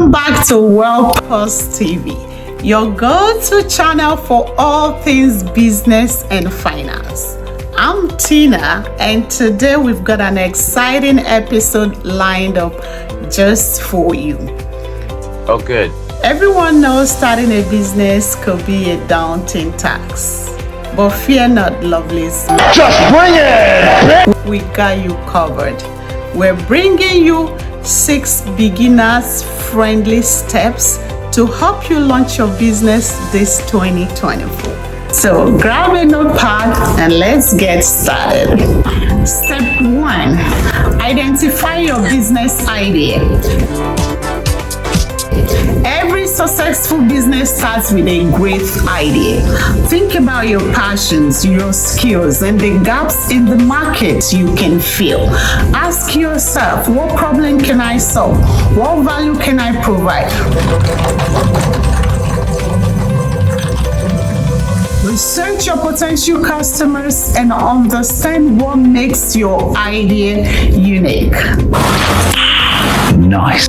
Welcome back to WealthPlus TV, your go-to channel for all things business and finance. I'm Tina, and today we've got an exciting episode lined up just for you. Oh, good. Everyone knows starting a business could be a daunting task, but fear not, lovelies. Just bring it! We got you covered. We're bringing you 6 beginners-friendly steps to help you launch your business this 2024. So grab a notepad and let's get started. Step 1. Identify your business idea. Every successful business starts with a great idea. Think about your passions, your skills, and the gaps in the market you can fill. Ask yourself, what problem can I solve? What value can I provide? Research your potential customers and understand what makes your idea unique. Nice.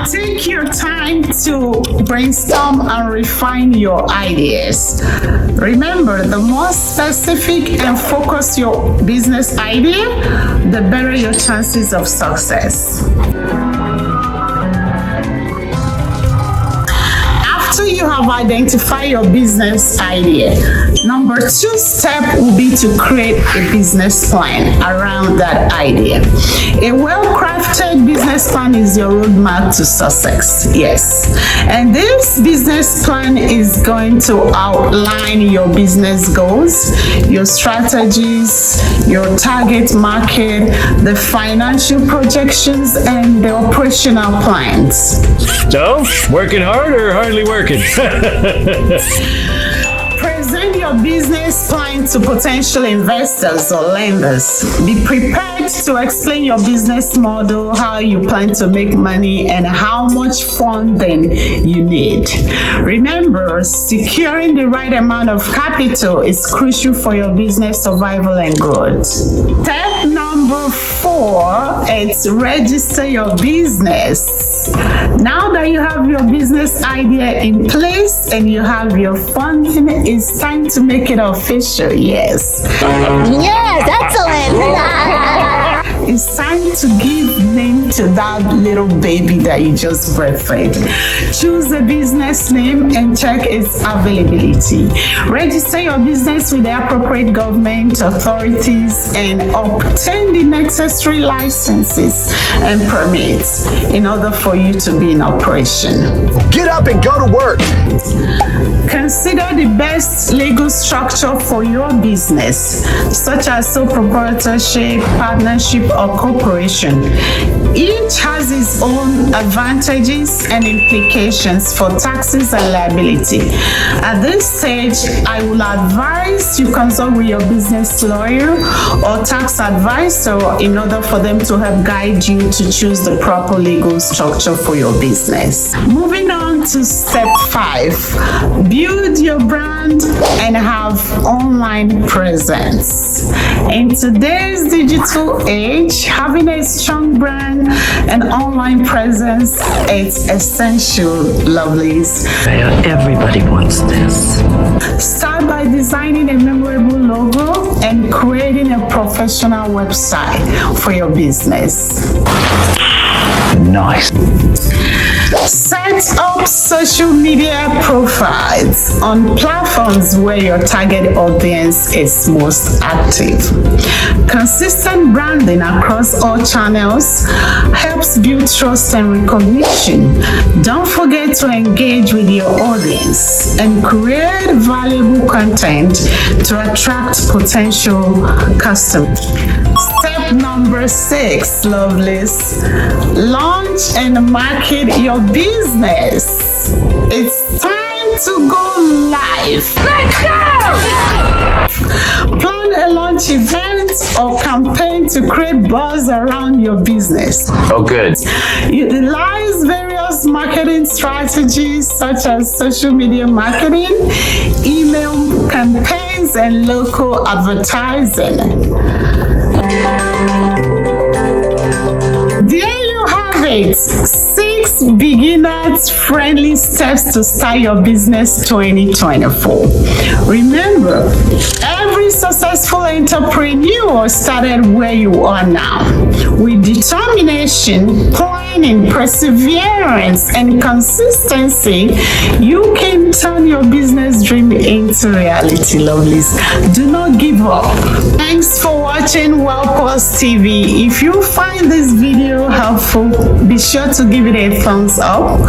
Take your time to brainstorm and refine your ideas. Remember, the more specific and focused your business idea, the better your chances of success. After you have identified your business idea, number 2 step will be to create a business plan around that idea. A well-crafted business plan is your roadmap to success. Yes. And this business plan is going to outline your business goals, your strategies, your target market, the financial projections, and the operational plans. So, working hard or hardly working? Present your business plan to potential investors or lenders. Be prepared to explain your business model, how you plan to make money, and how much funding you need. Remember, securing the right amount of capital is crucial for your business survival and growth. Step number 4 is register your business. Now that you have your business idea in place and you have your funding, it's time to make it official. Yes. Yes, excellent. It's time to give name to that little baby that you just breastfed. Choose a business name and check its availability. Register your business with the appropriate government authorities and obtain the necessary licenses and permits in order for you to be in operation. Get up and go to work. Consider the best legal structure for your business, such as sole proprietorship, partnership, or corporation. Each has its own advantages and implications for taxes and liability. At this stage, I will advise you consult with your business lawyer or tax advisor in order for them to help guide you to choose the proper legal structure for your business. Moving on to step 5, build your brand and have online presence. In today's digital age, having a strong brand and online presence is essential, lovelies. Everybody wants this. Start by designing a memorable logo and creating a professional website for your business. Nice. Set up social media profiles on platforms where your target audience is most active. Consistent branding across all channels helps build trust and recognition. Don't forget to engage with your audience and create valuable content to attract potential customers. Step number 6, lovelies. Launch and market your business. It's time to go live. Let's go! Plan a launch event or campaign to create buzz around your business. Oh, good. Utilize various marketing strategies such as social media marketing, email campaigns, and local advertising. There you have have it. 6 beginners-friendly steps to start your business 2024. Remember, every successful entrepreneur started where you are now. With determination, planning, perseverance, and consistency, you can turn your business dream into reality, lovelies. Do not give up. Thanks for watching WellPlus TV. If you find this video helpful, be sure to give it a thumbs up,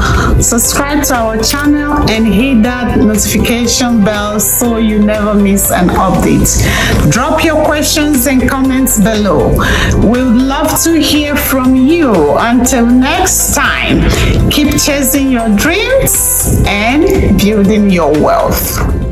subscribe to our channel, and hit that notification bell so you never miss an update. Drop your questions and comments below. We'd love to hear from you. Until next time, keep chasing your dreams and building your wealth.